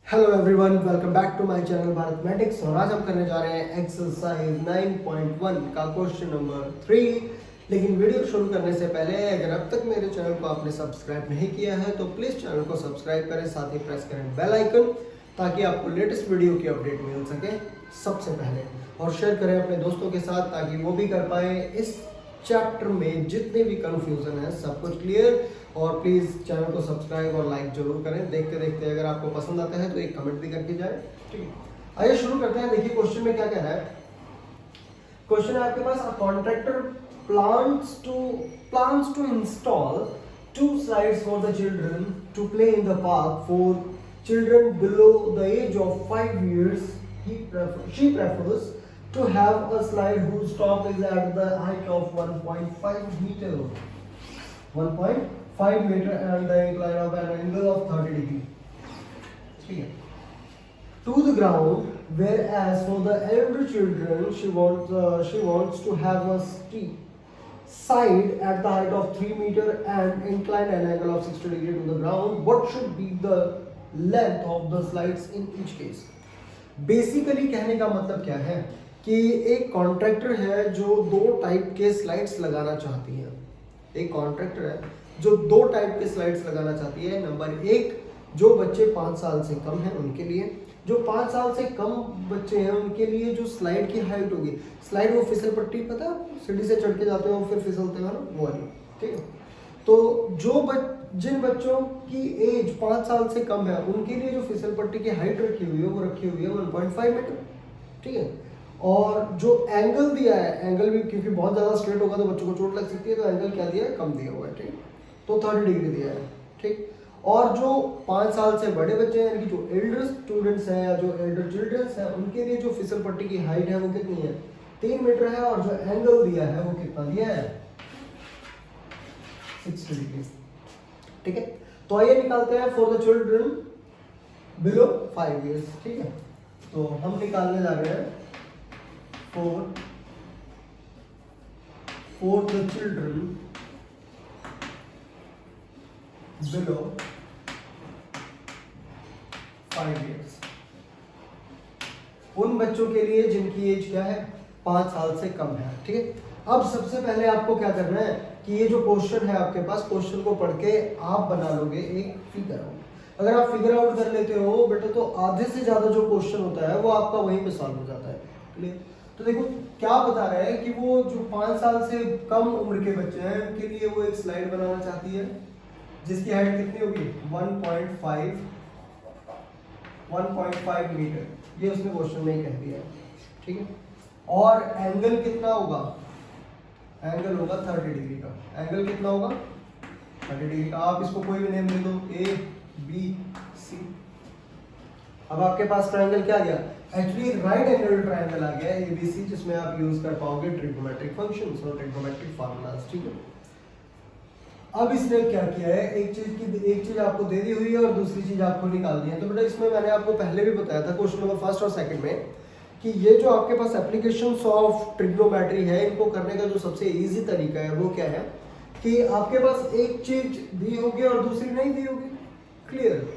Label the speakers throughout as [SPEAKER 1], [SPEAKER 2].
[SPEAKER 1] Hello everyone, welcome back to my channel Bharat matics. और आज हम करने जा रहे हैं एक्सरसाइज 9.1 का क्वेश्चन नंबर 3। लेकिन वीडियो शुरू करने से पहले अगर अब तक मेरे चैनल को आपने सब्सक्राइब नहीं किया है तो प्लीज़ चैनल को सब्सक्राइब करें, साथ ही प्रेस करें बेल आइकन ताकि आपको लेटेस्ट वीडियो की अपडेट मिल सके सबसे पहले। और शेयर करें अपने दोस्तों के साथ ताकि वो भी कर पाए। इस चैप्टर में जितने भी कंफ्यूजन है सब कुछ क्लियर। और प्लीज़ चैनल को सब्सक्राइब और लाइक जरूर करें। देखते देखते अगर आपको पसंद आता है तो एक कमेंट भी करके जाए। ठीक है, आइए शुरू करते हैं। देखिए क्वेश्चन में क्या कह रहा है। क्वेश्चन है आपके पास, a contractor plans to install 2 slides for the children to play in the park for children below the age of 5 years. She prefers to have a slide whose top is at the height of 1.5 meter. 1.5 meter and the incline of an angle of 30 degree. ठीक है, to the ground, whereas for the elder children she wants to have a steep side at the height of 3 meter and incline an angle of 60 degree to the ground. What should be the length of the slides in each case? Basically कहने का मतलब क्या है कि एक contractor है जो दो टाइप के स्लाइड्स लगाना चाहती है। एक कॉन्ट्रैक्टर है जो दो टाइप के स्लाइड्स लगाना चाहती है। नंबर एक, जो बच्चे 5 साल से कम हैं उनके लिए। जो 5 साल से कम बच्चे हैं उनके लिए जो स्लाइड की हाइट होगी, स्लाइड वो फिसल पट्टी, पता है सीढ़ी से चढ़ के जाते हो फिर फिसलते हो ना, वो वाली। ठीक है, तो जिन बच्चों की एज 5 साल से कम है उनके लिए जो फिसल पट्टी की हाइट रखी हुई है वो रखी हुई है 1.5 मीटर। ठीक है, और जो एंगल दिया है, एंगल भी क्योंकि बहुत ज़्यादा स्ट्रेट होगा तो बच्चों को चोट लग सकती है, तो एंगल क्या दिया है, कम दिया हुआ है। ठीक, तो 30 डिग्री दिया है। ठीक, और जो 5 साल से बड़े बच्चे हैं यानी कि जो एल्डर स्टूडेंट्स हैं या जो एल्डर चिल्ड्रंस हैं उनके लिए जो फिसल पट्टी की हाइट है वो कितनी है, 3 मीटर है। और जो एंगल दिया है वो कितना दिया है, 60 डिग्री। ठीक है, तो आइए निकालते हैं for the children below 5 years. ठीक है, तो हम निकालने जा रहे हैं for the children below 5 years, उन बच्चों के लिए जिनकी एज क्या है, 5 साल से कम है। ठीक है, अब सबसे पहले आपको क्या करना है कि ये जो क्वेश्चन है आपके पास, क्वेश्चन को पढ़ के आप बना लोगे एक फिगर आउट। अगर आप फिगर आउट कर लेते हो बेटा तो आधे से ज्यादा जो क्वेश्चन होता है वो आपका वहीं पे सॉल्व हो जाता है। क्लियर? तो देखो क्या बता रहा है कि वो जो 5 साल से कम उम्र के बच्चे हैं उनके लिए वो एक स्लाइड बनाना चाहती है जिसकी हाइट कितनी होगी, 1.5 मीटर। ये उसने क्वेश्चन में ही कह दिया है। ठीक है, और एंगल कितना होगा, एंगल होगा 30 डिग्री का। एंगल कितना होगा, 30 डिग्री का। आप इसको कोई भी नेम दे दो, ए बी सी। अब आपके पास ट्रायंगल क्या गया, एक्चुअली राइट एंगल ट्रायंगल आ गया एबीसी, जिसमें आप यूज कर पाओगे ट्रिग्नोमेट्रिक फंक्शंस और ट्रिग्नोमेट्रिक फार्मूलाज। ठीक है, अब इसने क्या किया है, एक चीज आपको दे दी हुई है और दूसरी चीज आपको निकालनी है। तो बेटा इसमें मैंने आपको पहले भी बताया था क्वेश्चन नंबर फर्स्ट और सेकंड में कि ये जो आपके पास एप्लीकेशंस ऑफ ट्रिग्नोमेट्री है इनको करने का जो सबसे इजी तरीका है वो क्या है कि आपके पास एक चीज दी होगी और दूसरी नहीं दी होगी। क्लियर?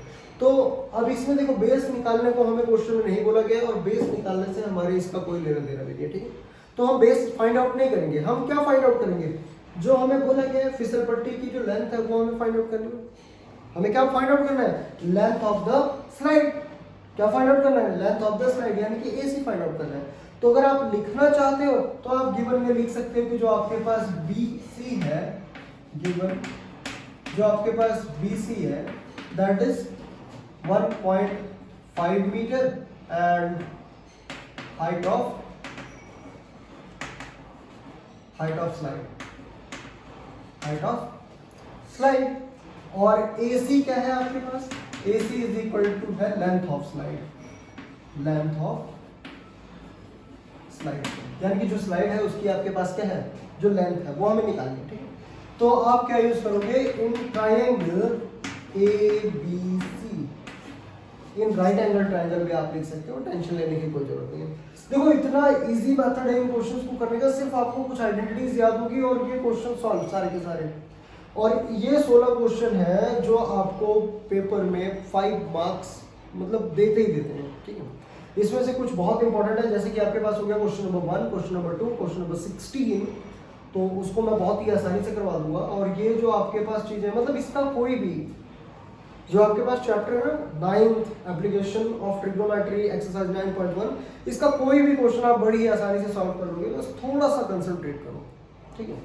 [SPEAKER 1] तो अब इसमें देखो बेस निकालने को हमें क्वेश्चन में नहीं बोला गया और बेस निकालने से हमारे इसका कोई लेना देना नहीं है। ठीक है, तो हम बेस फाइंड आउट नहीं करेंगे। हम क्या फाइंड आउट करेंगे, जो हमें बोला गया है फिसल पट्टी की जो लेंथ है वो हमें फाइंड आउट करनी है। हमें क्या फाइंड आउट करना है, लेंथ ऑफ द स्लाइड। क्या फाइंड आउट करना है, लेंथ ऑफ द स्लाइड, यानी कि एसी फाइंड आउट करना है। तो अगर आप लिखना चाहते हो तो आप गिवन में लिख सकते हो कि जो आपके पास बीसी है, गिवन जो आपके पास बीसी है that is 1.5 metre and height of slide. और AC क्या है आपके पास, AC इज इक्वल टू है लेंथ ऑफ स्लाइड, यानी कि जो स्लाइड है उसकी आपके पास क्या है, जो लेंथ है वो हमें निकालनी है। ठीक है, तो आप क्या यूज करोगे, इन triangle ABC, in right angle triangle भी आप लिख सकते हो, टेंशन लेने की कोई जरूरत नहीं है। देखो इतना इजी मेथड है इन क्वेश्चंस को करने का, सिर्फ आपको कुछ आइडेंटिटीज याद होगी और ये क्वेश्चन सॉल्व सारे के सारे। और ये 16 क्वेश्चन है जो आपको पेपर में 5 मार्क्स मतलब देते ही देते हैं, ठीक है। इसमें से कुछ बहुत इंपॉर्टेंट है, जैसे कि आपके पास हो गया question number 1, question number 2, question number 16, तो उसको मैं बहुत ही आसानी से करवा दूंगा। और ये जो आपके पास चीज़ें, मतलब इसका कोई भी जो आपके पास चैप्टर है ना 9th application of trigonometry exercise 9.1, इसका कोई भी क्वेश्चन आप बड़ी ही आसानी से सॉल्व कर लोगे, बस थोड़ा सा कंसंट्रेट करो, ठीक है।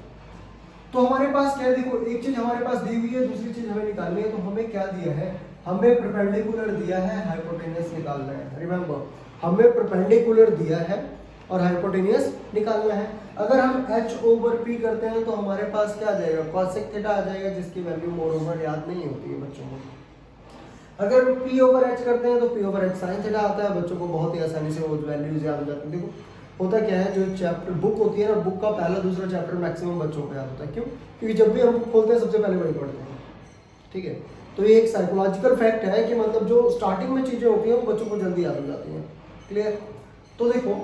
[SPEAKER 1] तो हमारे पास क्या है, देखो एक चीज हमारे पास दी हुई है, दूसरी चीज हमें निकालनी है। तो हमें क्या दिया है, हमें परपेंडिकुलर दिया है, हाइपोटेनियस निकालना है। रिमेंबर, हमें परपेंडिकुलर दिया है और हाइपोटेनियस निकालना है। अगर हम h/p करते हैं तो हमारे पास क्या आ जाएगा, cosec थीटा आ जाएगा, जिसकी वैल्यू मोर याद नहीं होती है बच्चों को। अगर p/h करते हैं तो p/h sin थीटा आता है, बच्चों को बहुत ही आसानी से वो वैल्यूज याद हो जाती है। देखो होता क्या है, जो चैप्टर बुक होती है ना, बुक का पहला दूसरा चैप्टर मैक्सिमम बच्चों को याद होता है। क्यों? क्योंकि जब भी हम बुक खोलते हैं सबसे पहले वही पढ़ते हैं, ठीक है। तो ये एक साइकोलॉजिकल फैक्ट है कि मतलब जो स्टार्टिंग में चीजें होती हैं वो बच्चों को जल्दी याद हो जाती हैं। क्लियर? तो देखो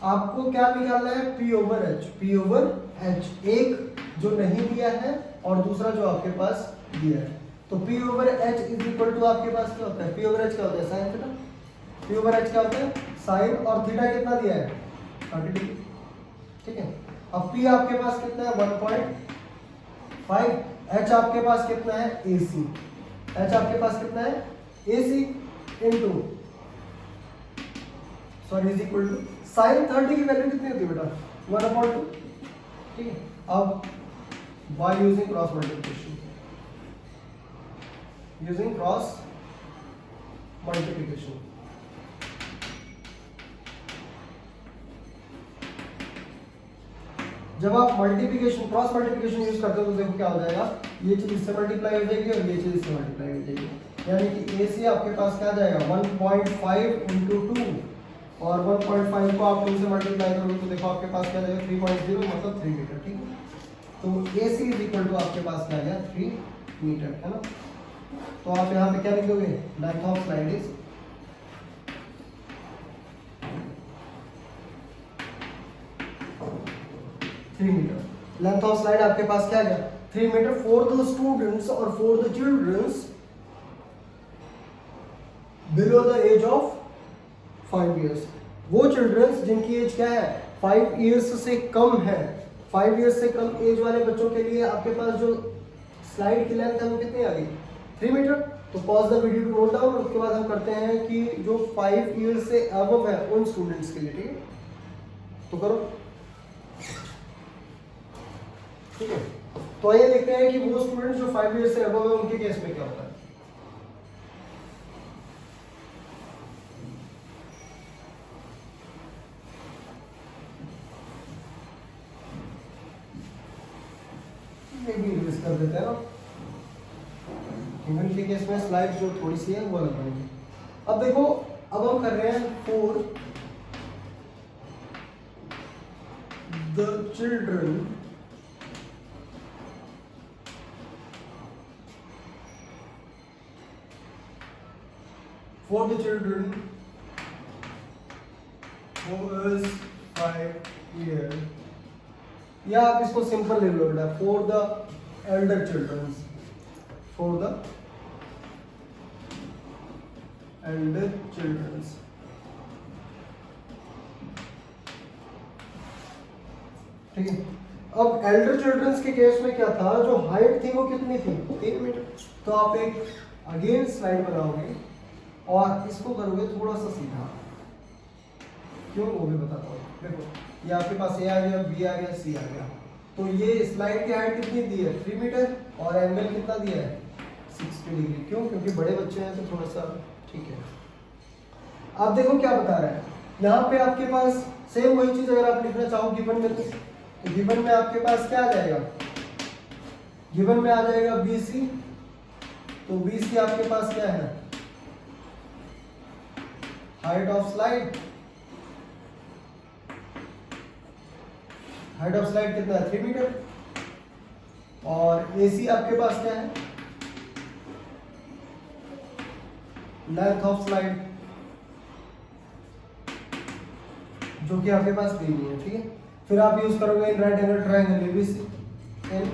[SPEAKER 1] आपको क्या निकालना है, p/h। p/h एक जो नहीं दिया है और दूसरा जो आपके पास दिया है। तो p/h इज इक्वल टू आपके पास क्या होता है, p/h क्या होता है, साइन थीटा। p/h क्या होता है, साइन, और थीटा कितना दिया है, 30 डिग्री, ठीक है। अब p आपके पास कितना है, 1.5, h आपके पास कितना है, AC, h आपके पास कितना है, AC into sorry is equal to sine 30 की वैल्यू कितनी होती है बेटा, 1/2, ठीक है। अब by using cross multiplication, using cross multiplication, जब आप मल्टीप्लिकेशन क्रॉस मल्टीप्लिकेशन यूज करते हो तो देखो क्या हो जाएगा, ये चीज इससे मल्टीप्लाई हो जाएगी और ये चीज इससे मल्टीप्लाई हो जाएगी। यानी कि AC आपके पास क्या जाएगा, 1.5 इंटू 2, और 1.5 को आप 2 से मल्टीप्लाई करोगे तो देखो आपके पास क्या जाएगा, 3.0 मतलब 3 मीटर, ठीक है। तो AC इज इक्वल टू आपके पास क्या गया, 3 मीटर, है ना। तो आप यहाँ पे क्या लिख दोगे, length of slide is 3 metre. Length of slide आपके पास क्या गया, 3 मीटर फॉर द स्टूडेंट्स और for the childrens below the age of 5 years. वो चिल्ड्रंस जिनकी एज क्या है, 5 इयर्स से कम है, 5 इयर्स से कम एज वाले बच्चों के लिए आपके पास जो स्लाइड की लेंथ है वो कितनी आ गई, 3 मीटर। तो pause the video to note down, उसके बाद हम करते हैं कि जो 5 इयर्स से अबव है उन स्टूडेंट्स के लिए, ठीक है। तो करो, ठीक है। तो आइए देखते हैं कि वो स्टूडेंट्स जो 5 इयर्स से अबव है उनके केस में क्या होता है। ये भी रिलीज कर देते हैं ना, ह्यूमन के केस में स्लाइड जो थोड़ी सी है वो अलग बनेगी। अब देखो, अब हम कर रहे हैं for the children who is 5 years, या आप इसको सिंपल ले लो बेटा, for the elder childrens, for the elder childrens, ठीक है। अब एल्डर चिल्ड्रंस के केस में क्या था, जो हाइट थी वो कितनी थी, 3 मीटर। तो आप एक अगेन स्लाइड बनाओगे और इसको करोगे थोड़ा सा सीधा, क्यों वो भी बताता हूँ। देखो ये आपके पास A आ गया, B आ गया, C आ गया। तो ये स्लाइड की हाइट कितनी दी है, 3 मीटर, और एंगल कितना दिया है, 60 डिग्री। क्यों? क्योंकि बड़े बच्चे हैं तो थोड़ा सा ठीक है। आप देखो क्या बता रहा है यहाँ पे, आपके पास सेम वही चीज अगर आप लिखना चाहो गिवन में, तो गिवन में आपके पास क्या आ जाएगा, गिवन में आ जाएगा BC। तो BC आपके पास क्या है, height of slide, height of slide कितना है, 3 मीटर, और AC आपके पास क्या है, लेंथ ऑफ स्लाइड, जो कि आपके पास दी हुई है, ठीक है। फिर आप यूज करोगे in right angle triangle ABC, in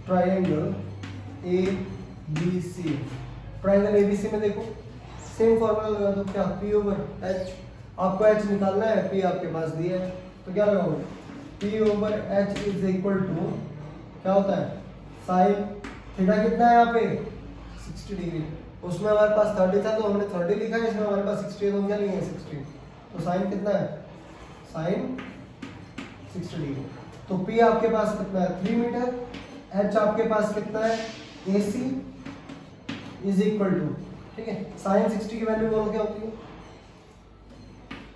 [SPEAKER 1] triangle ABC, triangle ABC में देखो सेम फॉर्मूला लगा दो, क्या P ओवर H, आपको H निकालना है, P आपके पास दिया है, तो क्या लगाओगे, P over H is equal to क्या होता है, साइन थीटा कितना है यहाँ पे 60 डिग्री, उसमें हमारे पास 30 था तो हमने 30 लिखा है, इसमें हमारे पास 60 है तो हम क्या लिखेंगे 60, तो साइन कितना है, साइन 60 डिग्री। तो P आपके पास कितना है 3 मीटर, H आपके पास कितना है AC इज इक्वल टू, ठीक है, साइन 60 की वैल्यू बोलो क्या होती है,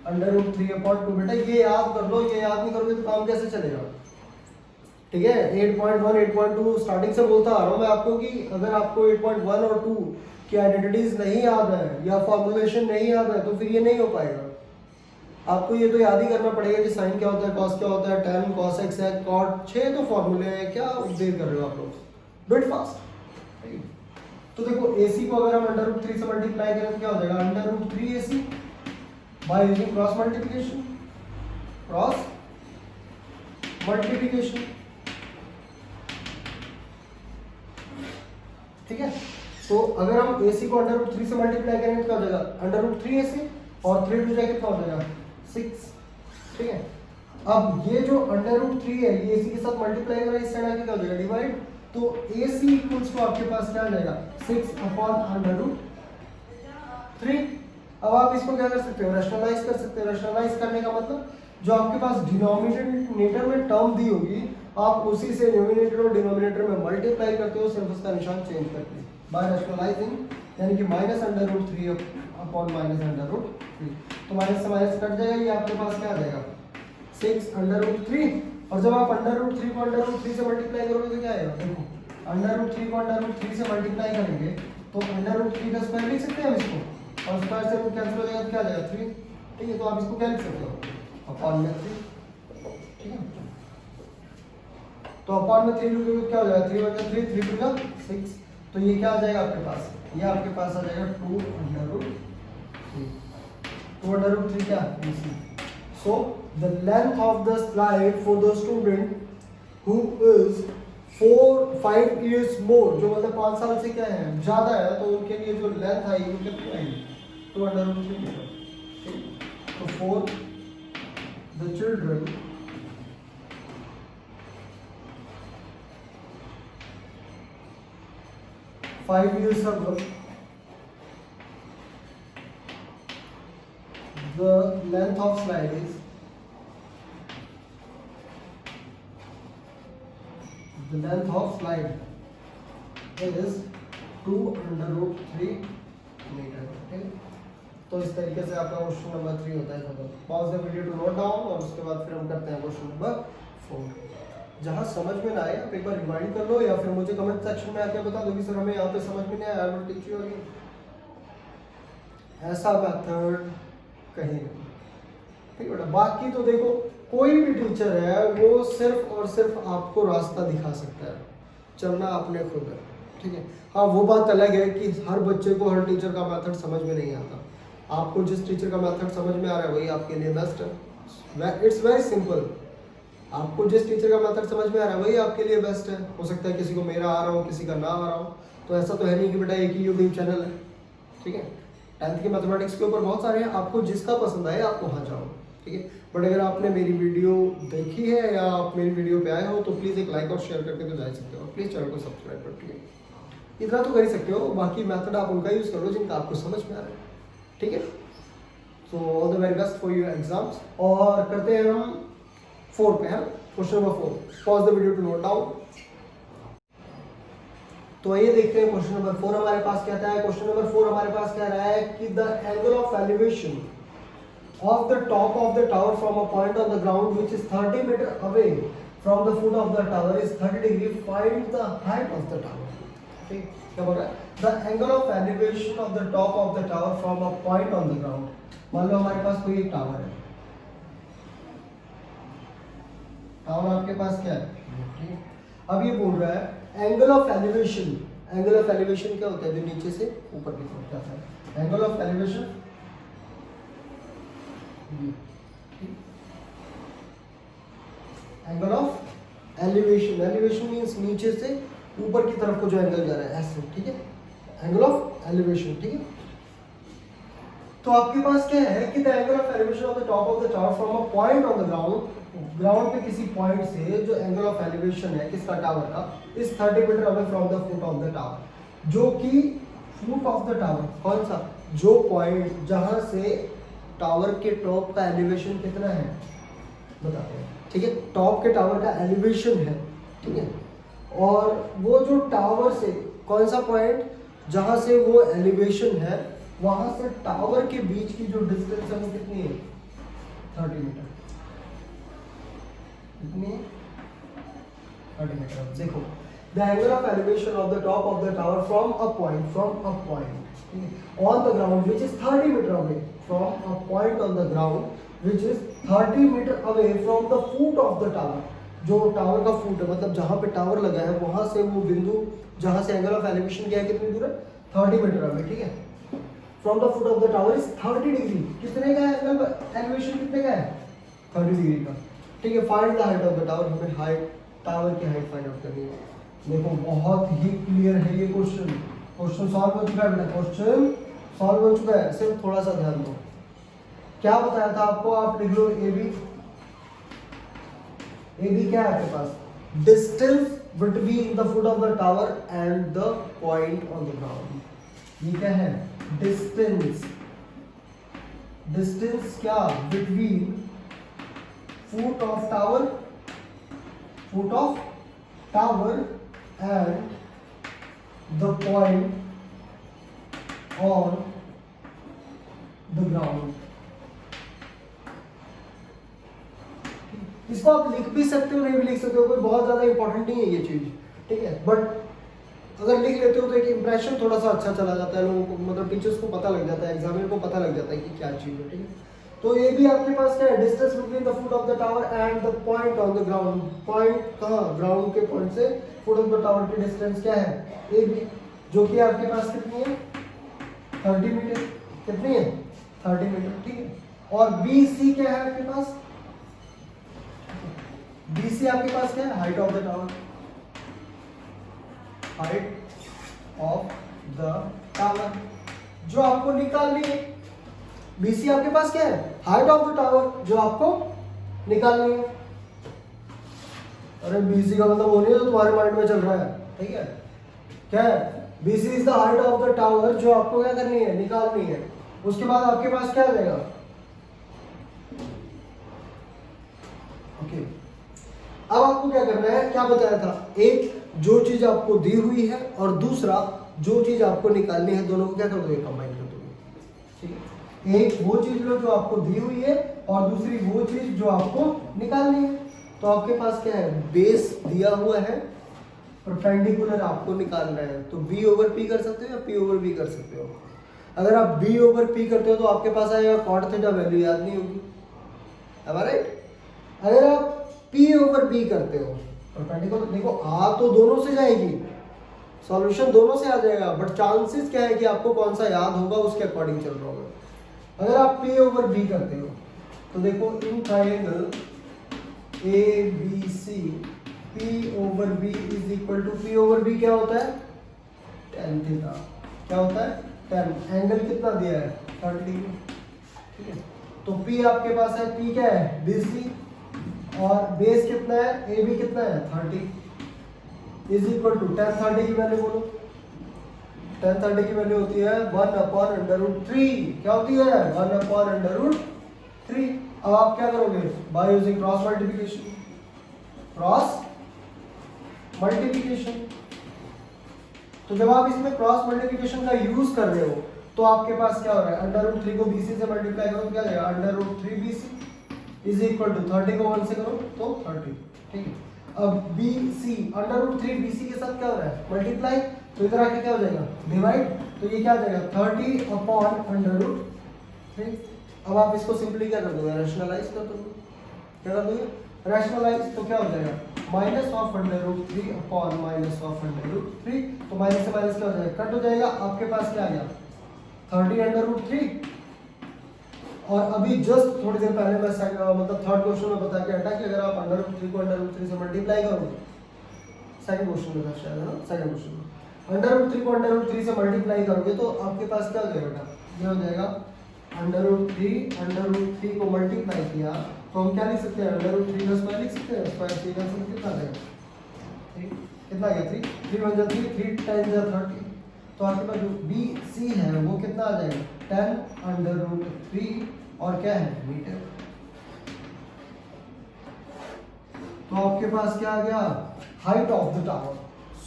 [SPEAKER 1] √3/2। बेटा ये याद कर लो, ये याद नहीं करोगे तो काम कैसे चलेगा, ठीक है। 8.1 8.2 स्टार्टिंग से बोलता आ रहा हूँ मैं आपको कि अगर आपको 8.1 और 2 की आइडेंटिटीज नहीं याद है या फॉर्मुलेशन नहीं याद है तो फिर ये नहीं हो पाएगा। आपको ये तो याद ही करना पड़ेगा कि साइन क्या होता है, कॉस क्या होता है, tan cos x है, cot 6 तो फॉर्मूले हैं, क्या देर कर रहे हो आप लोग, डू इट फास्ट। तो देखो AC को अगर हम √3 से मल्टीप्लाई करें तो क्या हो जाएगा, √3 AC by using cross multiplication, cross multiplication, ठीक है। तो अगर हम AC को √3 से मल्टीप्लाई करेंगे तो क्या हो जाएगा, √3 AC और 3 टू जाए कितना हो जाएगा 6, ठीक है। अब ये जो √3 है ये AC के साथ मल्टीप्लाई करें, इस साइड आके क्या हो जाएगा डिवाइड, तो AC इक्वल्स टू आपके पास क्या आ जाएगा 6/√3। अब आप इसको क्या कर सकते हो, रैशनलाइज कर सकते हो। रैशनलाइज करने का मतलब जो आपके पास डिनोमिनेटर में टर्म दी होगी आप उसी से न्यूमरेटर और डिनोमिनेटर में मल्टीप्लाई करते हो, सिर्फ उसका निशान चेंज करते हैं बाय रैशनलाइजिंग, यानी कि -√3 अपॉन -√3। तो माइनस से माइनस कट जाएगा, ये आपके पास क्या आ जाएगा 6/√3। और जब आप √3 को √3 से मल्टीप्लाई करोगे तो क्या आएगा, देखो √3 को √3 से मल्टीप्लाई करेंगे तो √3 का स्क्वायर लिख सकते हैं हम इसको, और स्क्वायर से कैंसिल हो जाएगा तो क्या आ जाएगा 3, ठीक है। तो आप इसको क्या लिख सकते हो अपॉन में 3, ठीक है। तो अपॉन में 3 लिखोगे तो क्या हो जाएगा 3 × 3 3 × 6, तो ये क्या आ जाएगा आपके पास, ये आपके पास आ जाएगा 2√3, 2√3 क्या AC। So the length of the slide for the student who is 4-5 years more, जो मतलब 5 साल से क्या है ज्यादा है, तो उनके लिए जो लेंथ आएगी वो कितनी आएगी 2√3 मीटर। तो for the children five years ago, the length of slide is the length of slide is 2√3 metre, ठीक। तो इस तरीके से आपका क्वेश्चन नंबर 3 होता है खत्म। Pause the video to note down और उसके बाद फिर हम करते हैं क्वेश्चन नंबर 4। जहाँ समझ में ना आए आप एक बार रिवाइंड कर लो या फिर मुझे कमेंट सेक्शन में आके बता दो कि सर हमें यहाँ पे समझ में नहीं आया, I will teach you again. ऐसा मेथड कहीं नहीं, ठीक है बेटा। बाकी तो देखो कोई भी टीचर है वो सिर्फ और सिर्फ आपको रास्ता दिखा सकता है, चलना अपने खुद है, ठीक है। हाँ वो बात अलग है कि हर बच्चे को हर टीचर का मेथड समझ में नहीं आता। आपको जिस टीचर का मेथड समझ में आ रहा है वही आपके लिए बेस्ट है। इट्स वेरी सिंपल, आपको जिस टीचर का मेथड समझ में आ रहा है वही आपके लिए बेस्ट है। हो सकता है किसी को मेरा आ रहा हो, किसी का ना आ रहा हो, तो ऐसा तो है नहीं कि बेटा एक ही यूट्यूब चैनल है, ठीक है। 10th के मैथमेटिक्स के ऊपर बहुत सारे हैं, आपको जिसका पसंद आए आप वहाँ जाओ, ठीक है। बट अगर आपने मेरी वीडियो देखी है या आप मेरी वीडियो पे आए हो तो प्लीज़ एक लाइक और शेयर करके तो जा सकते हो, प्लीज़ चैनल को सब्सक्राइब कर, ठीक है। इतना तो कर ही सकते हो, बाकी मेथड आप उनका यूज़ करो जिनका आपको समझ में आ रहा है, ठीक है। So all the very best for your exams. और करते हैं हम 4 पे, है question number 4। Pause the video to note down. तो आइए देखते हैं क्वेश्चन नंबर 4 हमारे पास क्या आता है। क्वेश्चन नंबर 4 हमारे पास कह रहा है कि the angle of elevation of the top of the tower from a point on the ground which is 30 meter away from the foot of the tower is 30 degree. Find the height of the tower. Okay, क्या बोल रहा है? The angle of elevation of the top of the tower from a point on the ground. मान लो हमारे पास कोई एक tower है, tower आपके पास क्या है, अब ये बोल रहा है angle of elevation. Angle of elevation क्या होता है, जो नीचे से ऊपर की तरफ जाता है। Angle of elevation angle of elevation, elevation means नीचे से ऊपर की तरफ को जो एंगल जा रहा है ऐसे, ठीक है। एंगल ऑफ एलिवेशन, ठीक है। तो आपके पास क्या है कि the angle of elevation of the top of the tower from a point on the ground पे किसी पॉइंट से जो एंगल ऑफ एलिवेशन है किसका टावर का इस 30 metre away from the foot of the tower, जो कि फुट ऑफ द टावर कौन सा, जो पॉइंट जहां से टावर के टॉप का एलिवेशन कितना है बताते हैं, ठीक है, टॉप के टावर का एलिवेशन है, ठीक है, और वो जो टावर से कौन सा पॉइंट जहां से वो एलिवेशन है वहां से टावर के बीच की जो डिस्टेंस है वो कितनी है 30 मीटर, कितनी है 30 मीटर। देखो the angle of elevation of the top of the tower from a point on the ground which is 30 metre away from a point on the ground which is 30 metre away from the foot of the tower, जो tower का foot है मतलब जहां पे tower लगा है वहां से वो बिंदु जहां से एंगल ऑफ एलिवेशन क्या है कितनी दूर है 30 मीटर अवे, ठीक है, from the foot of the tower is 30 degree, कितने का है एंगल एलिवेशन कितने का है 30 डिग्री का, ठीक है। Find the height of the tower, हमें हाइट टावर की हाइट फाइंड आउट करनी है। देखो बहुत ही क्लियर है ये क्वेश्चन सॉल्व हो चुका है बेटा, क्वेश्चन सॉल्व हो चुका है, सिर्फ थोड़ा सा ध्यान दो। क्या बताया था आपको, आप लिख लो AB क्या है आपके पास, distance between the foot of the tower and the point on the ground. ये क्या है डिस्टेंस क्या between foot of tower and the point on the ground. इसको आप लिख भी सकते हो नहीं भी लिख सकते हो, कोई बहुत ज्यादा इंपॉर्टेंट नहीं है ये चीज, ठीक है, बट अगर लिख लेते हो तो एक इंप्रेशन थोड़ा सा अच्छा चला जाता है लोगों को, मतलब टीचर्स को पता लग जाता है, एग्जामिनर को पता लग जाता है कि क्या चीज है, ठीक है। तो ये भी आपके पास क्या है, distance between the foot of the tower and the point on the ground. Point कहाँ, ग्राउंड के पॉइंट से फुट ऑफ द टावर की डिस्टेंस क्या है AB, जो कि आपके पास कितनी है 30 मीटर, कितनी है 30 मीटर, ठीक है। और BC क्या है आपके पास, BC आपके पास क्या है, height of the tower, height of the tower जो आपको निकालनी है। BC आपके पास क्या है, हाइट ऑफ द टावर जो आपको निकालनी है। अरे BC का मतलब वो नहीं है जो तुम्हारे माइंड में चल रहा है, ठीक है, क्या है BC is the height of the tower जो आपको क्या करनी है, निकालनी है। उसके बाद आपके पास क्या आ जाएगा, ओके। अब आपको क्या करना है, क्या बताया था, एक जो चीज आपको दी हुई है और दूसरा जो चीज आपको निकालनी है, दोनों को क्या कर दोगे, कंबाइन कर दोगे, ठीक है। एक वो चीज लो जो आपको दी हुई है और दूसरी वो चीज जो आपको निकालनी है। तो आपके पास क्या है, बेस दिया हुआ है, परपेंडिकुलर आपको निकालना है, तो B ओवर P कर सकते हो या P ओवर B कर सकते हो। अगर आप B ओवर P करते हो तो आपके पास आएगा cot थीटा, वैल्यू याद नहीं होगी, राइट। अगर आप P ओवर B करते हो परपेंडिकुलर, देखो आ तो दोनों से जाएगी, सॉल्यूशन दोनों से आ जाएगा, बट चांसेस क्या है कि आपको कौन सा याद होगा उसके अकॉर्डिंग चल रहा होगा। अगर आप P ओवर B करते हो तो देखो in triangle ABC P over B is equal to, P over B क्या होता है tan थीटा, क्या होता है tan, एंगल कितना दिया है 30 डिग्री, ठीक है। तो P आपके पास है, P क्या है BC और बेस कितना है AB कितना है 30 इज इक्वल टू tan 30 की वैल्यू बोलो, tan 30 की वैल्यू होती है 1/√3, क्या होती है 1/√3। अब आप क्या करोगे, बाय यूजिंग क्रॉस मल्टीप्लिकेशन। तो जब आप इसमें क्रॉस मल्टीप्लिकेशन का यूज कर रहे हो तो आपके पास क्या हो रहा है, √3 को BC से मल्टीप्लाई करो तो क्या जाएगा, √3BC इज इक्वल टू 30 को 1 से करो तो 30, ठीक है। अब BC √3BC के साथ क्या हो रहा है, मल्टीप्लाई, तो इधर आके क्या हो जाएगा, डिवाइड, तो ये क्या आ जाएगा 30/√3। अब आप इसको सिंपली क्या कर दोगे, रैशनलाइज कर दोगे, क्या कर दोगे, रैशनलाइज, तो क्या हो जाएगा -√3 अपॉन -√3, तो माइनस से माइनस क्या हो जाएगा, कट हो जाएगा, आपके पास क्या आ गया 30/√3। और अभी जस्ट थोड़ी देर पहले मैं मतलब थर्ड क्वेश्चन में बता के हटा कि अगर आप √3 को √3 से मल्टीप्लाई करोगे, सेकंड क्वेश्चन में था शायद, है ना, सेकंड क्वेश्चन में √3 को √3 से मल्टीप्लाई करोगे तो आपके पास क्या हो जाएगा बेटा, ये हो जाएगा √3 को मल्टीप्लाई किया तो हम क्या लिख सकते हैं, √3 का स्क्वायर लिख सकते हैं। स्क्वायर 3 का स्क्वायर कितना आ जाएगा, 3 कितना आ गया, 3 1 जा 3 3 10 जा 30। तो आपके पास जो बी सी है वो कितना आ जाएगा, 10√3 और क्या है, मीटर। तो आपके पास क्या आ गया, height of the tower.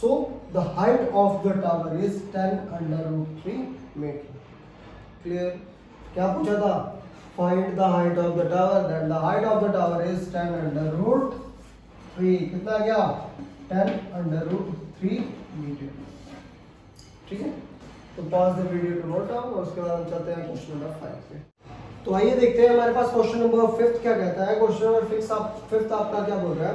[SPEAKER 1] So the height of the tower is 10√3 metre. Clear. क्या पूछा था, find the height of the tower, that the height of the tower is 10√3। कितना आ गया, 10√3 मीटर। ठीक है, तो pause the video to note down और उसके बाद हम चलते हैं क्वेश्चन नंबर 5 पे। तो आइए देखते हैं हमारे पास क्वेश्चन नंबर 5 क्या कहता है। क्वेश्चन नंबर 5 आपका क्या बोल रहा है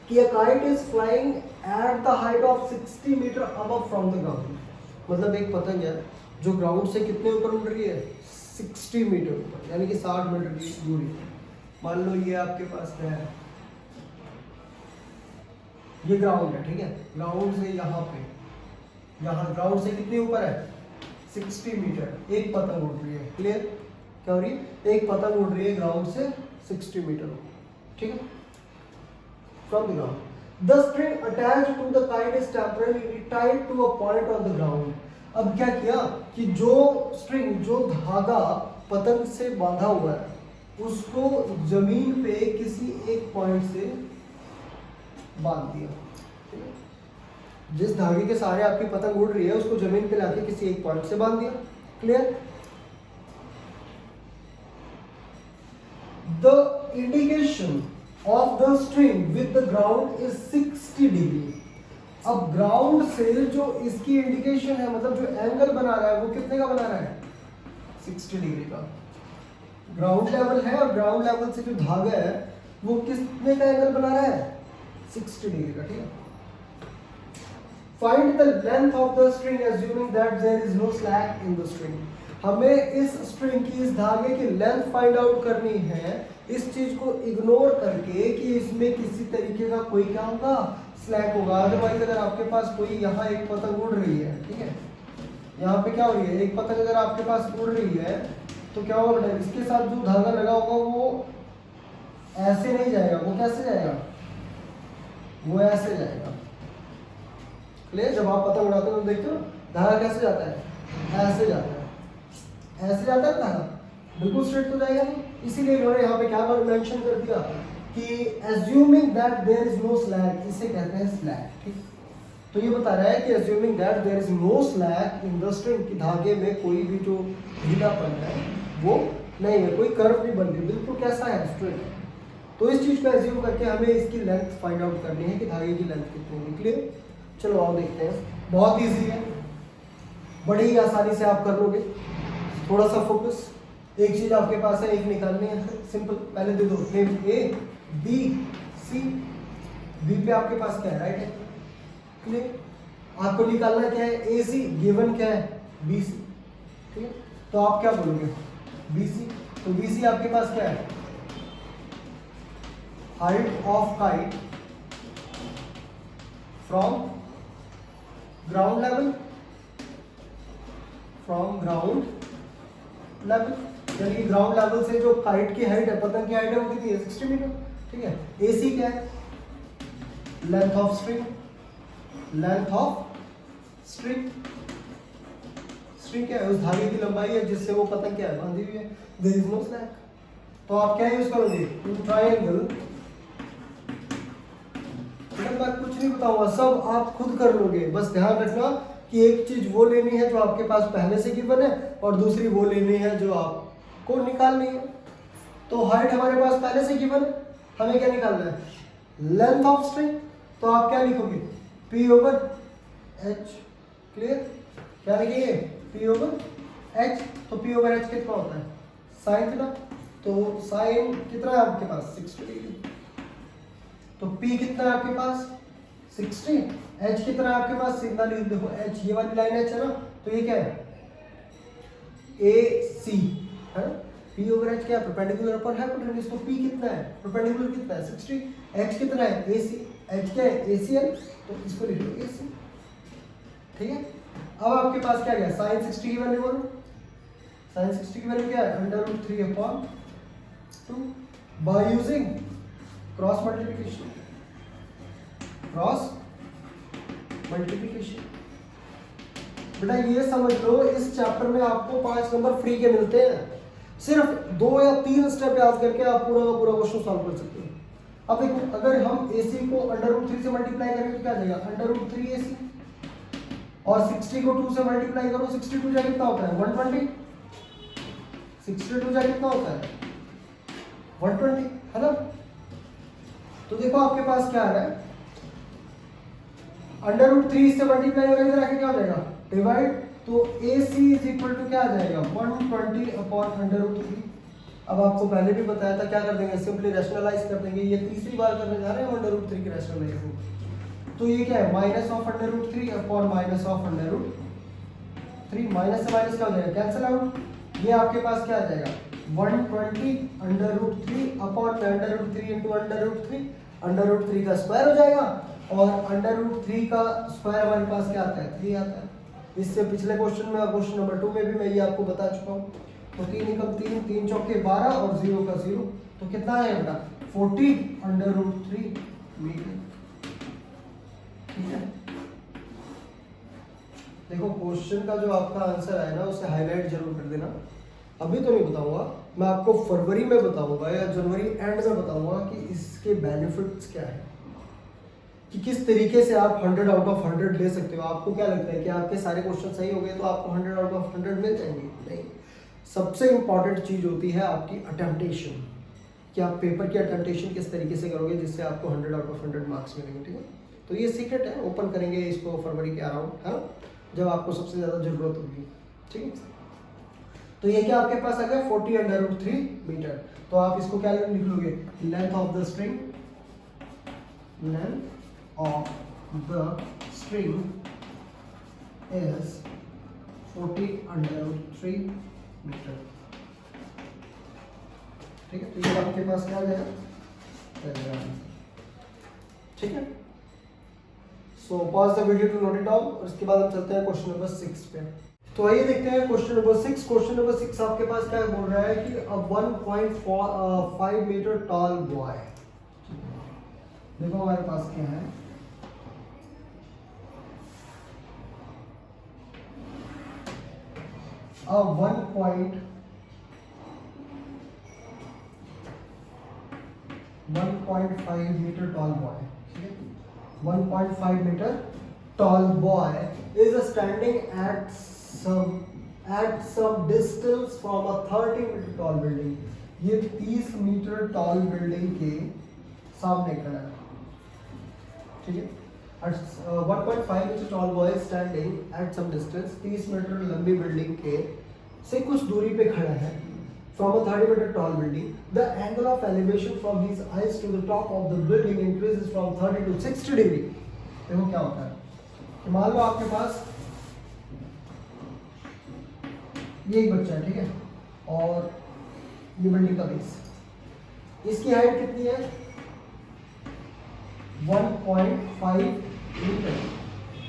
[SPEAKER 1] कि a kite is flying at the height of 60 metre above from the ground। मतलब एक पतंग है जो ग्राउंड से कितने ऊपर उड़ रही है, 60 मीटर ऊपर, यानी कि 60 मीटर की दूरी। मान लो ये आपके पास क्या है, ये ग्राउंड है, ठीक है। ग्राउंड से यहाँ पे, यहाँ ग्राउंड से कितने ऊपर है, 60 मीटर। एक पतंग उड़ रही है, क्लियर। क्या हो रही है, एक पतंग उड़ रही है ग्राउंड से 60 मीटर, ठीक है, from the ground. The string attached to the kite is temporarily tied to a point on the ground. अब क्या किया कि जो स्ट्रिंग, जो धागा पतंग से बांधा हुआ है उसको जमीन पे किसी एक पॉइंट से बांध दिया। जिस धागे के सहारे आपकी पतंग उड़ रही है उसको जमीन पे लाके किसी एक पॉइंट से बांध दिया। Clear. The indication of the string with the ground is 60 degree. अब ग्राउंड से जो इसकी इंडिकेशन है, मतलब जो एंगल बना रहा है वो कितने का बना रहा है, 60 डिग्री का। ग्राउंड लेवल है और ग्राउंड लेवल से जो धागा है वो कितने का एंगल बना रहा है, 60 डिग्री का, ठीक है। Find the length of the string assuming that there is no slack in the string। हमें इस स्ट्रिंग की, इस धागे की लेंथ फाइंड आउट करनी है, इस चीज को इग्नोर करके कि इसमें किसी तरीके का कोई क्या होगा, स्लैक होगा। अदरवाइज अगर आपके पास कोई यहाँ एक पतंग उड़ रही है, ठीक है, यहाँ पे क्या हो रही है, एक पतंग अगर आपके पास उड़ रही है तो क्या होगा बेटा, इसके साथ जो धागा लगा होगा वो ऐसे नहीं जाएगा, वो कैसे जाएगा, वो ऐसे जाएगा। क्लियर। जब आप पतंग उड़ाते हो तो देखते हो धागा कैसे जाता है, ऐसे जाता है, ऐसे जाता है धागा, बिल्कुल स्ट्रेट तो जाएगा नहीं। इसीलिए इन्होंने यहाँ पे क्या मेंशन कर दिया कि assuming that there is no slack, इसे कहते हैं स्लैक, ठीक। तो ये बता रहा है कि assuming that there is no slack in the string, कि धागे में कोई भी जो ढीलापन है वो नहीं है, कोई कर्व नहीं बन रही, बिल्कुल कैसा है, स्ट्रेट। तो इस चीज को एज्यूम करके हमें इसकी लेंथ फाइंड आउट करनी है कि धागे की लेंथ कितनी है। क्लियर। चलो आओ देखते हैं, बहुत इजी है, बड़ी ही आसानी से आप कर लोगे। थोड़ा सा फोकस, एक चीज आपके पास है, एक निकालनी है, सिंपल। पहले दे दो name A B C. B पे आपके पास क्या है, राइट है, क्लियर। आपको निकालना क्या है, ए सी, गिवन क्या है, बी सी, ठीक है। तो आप क्या बोलोगे, बी सी। तो बी सी आपके पास क्या है, height of kite from ground level, from ground level, यानी कि ग्राउंड लेवल से जो काइट की हाइट है, पतंग की हाइट है, वो कितनी है, 60 मीटर, ठीक है। एसी क्या है, length of string, length of string, string क्या है, उस धागे की लंबाई है जिससे वो पतंग क्या है, बांधी हुई है। There is no slack. तो आप क्या यूज करोगे, ट्रायंगल। मैं कुछ नहीं बताऊंगा, सब आप खुद कर लोगे। बस ध्यान रखना कि एक चीज वो लेनी है जो आपके पास पहले से गिवन है और दूसरी वो लेनी है जो आपको निकालनी है। तो हाइट हमारे पास पहले से गिवन है, हमें क्या निकालना है, लेंथ ऑफ स्ट्रिंग। तो आप क्या लिखोगे, P ओवर H। क्लियर। क्या लिखिए, P ओवर H। तो P ओवर H कितना होता है, साइन थीटा। तो साइन कितना है आपके पास, 60 डिग्री। तो P कितना है आपके पास, 60। H कितना है आपके पास, सीधा लिख देखो, H ये वाली लाइन H है ना, तो ये क्या है, AC है ना। P ओवर H क्या है, परपेंडिकुलर अपॉन हाइपोटेन्यूज। तो P कितना है, परपेंडिकुलर कितना है, 60। H कितना है, AC। H क्या है, ACL। तो इसको लिख लो AC, ठीक है। अब आपके पास क्या गया, साइन 60 की वैल्यू बोलो, साइन 60 की वैल्यू क्या है, √3/2 बाय यूजिंग क्रॉस मल्टीप्लिकेशन। बेटा ये समझ लो, इस चैप्टर में आपको 5 नंबर फ्री के मिलते हैं। सिर्फ 2 या 3 स्टेप याद करके आप पूरा का पूरा क्वेश्चन सॉल्व कर सकते हो। अब देखो, अगर हम AC को √3 से मल्टीप्लाई करेंगे तो क्या जाएगा, √3 AC, और 60 को 2 से मल्टीप्लाई करो, 62 जा कितना होता है 120, 62 जा कितना होता है 120, है ना। तो देखो आपके पास क्या आ रहा है, √3 से मल्टीप्लाई करेंगे इधर आके क्या हो जाएगा, डिवाइड, तो AC इज इक्वल टू क्या आ जाएगा 120/√3। अब आपको पहले भी बताया था, क्या कर देंगे, सिंपली रैशनलाइज कर देंगे। ये तीसरी बार करने जा रहे हैं √3 की रैशनलाइजेशन। तो ये क्या है, -(√3)/√3, माइनस से माइनस क्या हो जाएगा, कैंसिल आउट। ये आपके पास क्या आ जाएगा 120√3/√3 √3 का स्क्वायर हो जाएगा, और √3 का स्क्वायर हमारे पास क्या आता है 3 आता है। इससे पिछले क्वेश्चन में और क्वेश्चन नंबर 2 में भी मैं ये आपको बता चुका हूँ। तो 3 एकम 3, 3 चौके 12 और 0 का 0, तो कितना है बेटा 40√3 मीटर। ठीक है, देखो क्वेश्चन का जो आपका आंसर आया ना उसे हाईलाइट जरूर कर देना। अभी तो नहीं बताऊंगा, मैं आपको फरवरी में बताऊंगा या जनवरी एंड में बताऊंगा कि इसके बेनिफिट्स क्या है, कि किस तरीके से आप 100 आउट ऑफ 100 ले सकते हो। आपको क्या लगता है कि आपके सारे क्वेश्चन सही हो गए तो आपको 100 आउट ऑफ 100 मिल जाएंगे? नहीं, सबसे इंपॉर्टेंट चीज होती है आपकी अटेम्प्टेशन, कि आप पेपर की अटेम्प्टेशन किस तरीके से करोगे जिससे आपको 100 आउट ऑफ 100 मार्क्स मिलेंगे। ठीक है, तो ये सीक्रेट है, ओपन करेंगे इसको फरवरी के अराउंड, है ना, जब आपको सबसे ज्यादा जरूरत होगी। ठीक है, तो ये क्या आपके पास आ गया 40√3 मीटर। तो आप इसको क्या लिख लोगे, length of the string, length of the string is 40√3 metre. ठीक है, तो ये आपके पास क्या आ जाएगा। ठीक है, so pause the video to note it down, और इसके बाद हम चलते हैं क्वेश्चन नंबर 6 पे। तो आइए देखते हैं क्वेश्चन नंबर 6। क्वेश्चन नंबर 6 आपके पास क्या बोल रहा है कि अ 1.5 मीटर टॉल बॉय। देखो हमारे पास क्या है, a 1.5 meter tall boy, 1.5 meter tall boy is standing at some distance from a 30 meter tall building। ये 30 मीटर टॉल बिल्डिंग के सामने खड़ा है। ठीक है, 1.5 meter tall boy standing at some distance, 30 metre लंबी बिल्डिंग के से कुछ दूरी पे खड़ा है, from a 30 meter tall building, the angle of elevation from his eyes to the top of the building increases from 30 to 60 degree। देखो क्या होता है कि मान लो आपके पास ये एक बच्चा है, ठीक है, और ये बिल्डिंग का बेस, इसकी हाइट कितनी है 1.5 metre,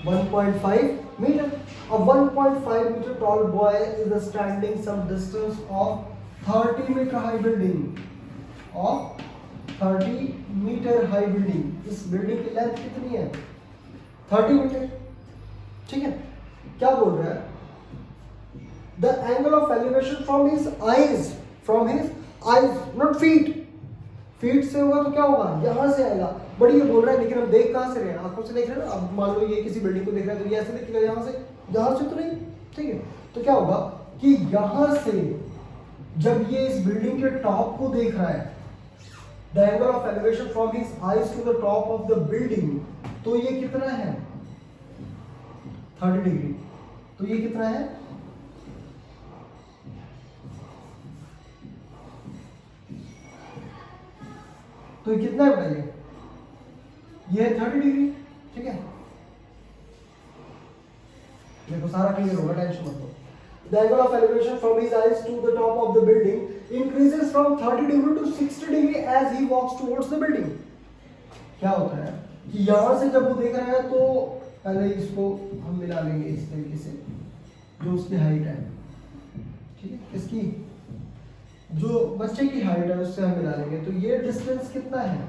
[SPEAKER 1] 1.5 metre. A 1.5 meter tall boy is standing some distance of 30 meter high building, of 30 meter high building। इस बिल्डिंग की लेंथ कितनी है 30 मीटर। ठीक है, क्या बोल रहा है, the angle of elevation from his eyes, not feet, feet से होगा तो क्या होगा, यहां से आएगा, बट ये बोल रहा है, लेकिन हम देख कहां से रहे हैं, आंखों से देख रहे हैं ना। अब मान लो ये किसी बिल्डिंग को देख रहा है तो ये ऐसे दिखेगा, यहां से तो नहीं। ठीक है, तो क्या होगा कि यहां से जब ये इस बिल्डिंग के टॉप को देख रहा है, the angle of elevation from his eyes to the top of the building, तो ये कितना है 30 डिग्री। तो ये कितना है, तो ये कितना है बताइए, ये 30 डिग्री। ठीक है, देखो सारा क्लियर होगा, टेंशन मत लो। The angle of elevation from his eyes to the top of the building increases from 30 degree to 60 degree as he walks towards the building। क्या होता है कि यहां से जब वो देख रहा है तो पहले इसको हम मिला लेंगे इस तरीके से, जो उसकी हाइट है। ठीक है, किसकी, जो बच्चे की हाइट है उससे हम मिला लेंगे। तो ये डिस्टेंस कितना है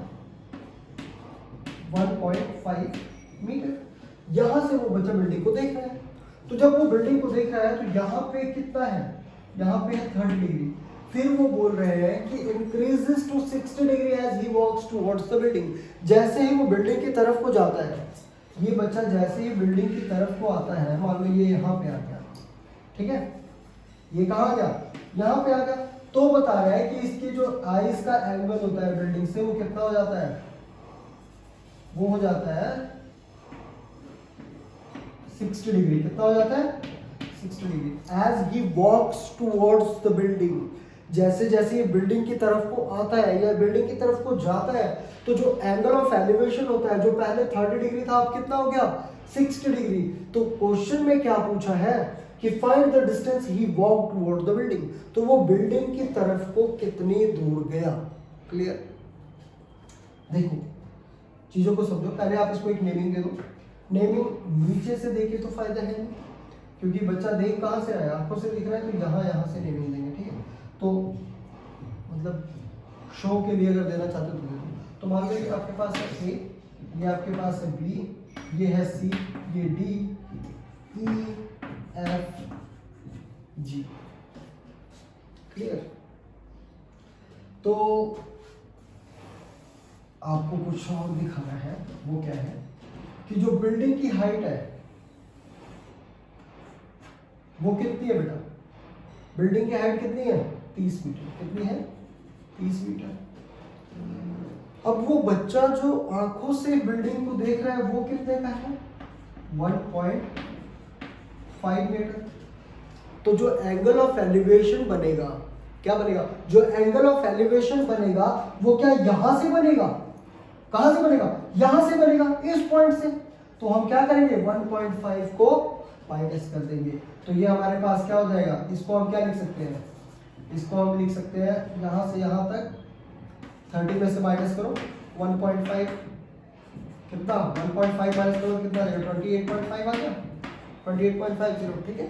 [SPEAKER 1] 1.5 मीटर। यहां से वो बच्चा बिल्डिंग को देख रहा है, तो जब वो बिल्डिंग को देख रहा है तो यहाँ पे कितना है, यहाँ पे है 30 डिग्री। फिर वो बोल रहे हैं कि increases to 60 degree as he walks towards the building. जैसे ही वो बिल्डिंग की तरफ को जाता है, ये बच्चा जैसे ही बिल्डिंग की तरफ को आता है, मान लो ये यहाँ पे आ गया, ठीक है, ये कहाँ आ गया, यहाँ पे आ गया, तो बता रहा है कि इसकी जो आईज का एंगल होता है बिल्डिंग से, वो कितना हो जाता है, वो हो जाता है 60 डिग्री। कितना हो जाता है 60 degree as he walks towards the building. जैसे जैसे ये बिल्डिंग की तरफ को आता है या बिल्डिंग की तरफ को जाता है, तो जो एंगल ऑफ एलिवेशन होता है, जो पहले 30 डिग्री था, अब कितना हो गया 60 डिग्री। तो क्वेश्चन में क्या पूछा है कि find the distance he walk toward the building. तो वो बिल्डिंग की तरफ को कितनी दूर गया। क्लियर। देखो चीजों को समझो, पहले आप इसको एक नेमिंग दे दो। नेमिंग नीचे से देखे तो फायदा है नहीं, क्योंकि बच्चा देख कहाँ से रहा है, आंखों से दिख रहा है, तो यहाँ से नेमिंग देंगे। ठीक है, तो मतलब शो के लिए अगर देना चाहते हो तो दे दो। तो मान लो कि आपके पास है ए, ये आपके पास है बी, ये है सी, ये डी, ई, एफ, जी। क्लियर। तो आपको कुछ और दिखाना है, वो क्या है कि जो बिल्डिंग की हाइट है वो कितनी है बेटा, बिल्डिंग की हाइट कितनी है 30 मीटर। कितनी है 30 मीटर। अब वो बच्चा जो आंखों से बिल्डिंग को देख रहा है वो कितने का है 1.5 मीटर। तो जो एंगल ऑफ एलिवेशन बनेगा, क्या बनेगा, जो एंगल ऑफ एलिवेशन बनेगा वो क्या यहां से बनेगा, कहां से बनेगा, यहां से बनेगा, इस पॉइंट से। तो हम क्या करेंगे 1.5 को माइनस कर देंगे, तो ये हमारे पास क्या हो जाएगा, इसको हम क्या लिख सकते हैं, इसको हम लिख सकते हैं यहां से यहां तक 30 में से माइनस करो 1.5, कितना 1.5 माइनस करो कितना आ जाएगा 28.5 आ गया, 28.50। ठीक है,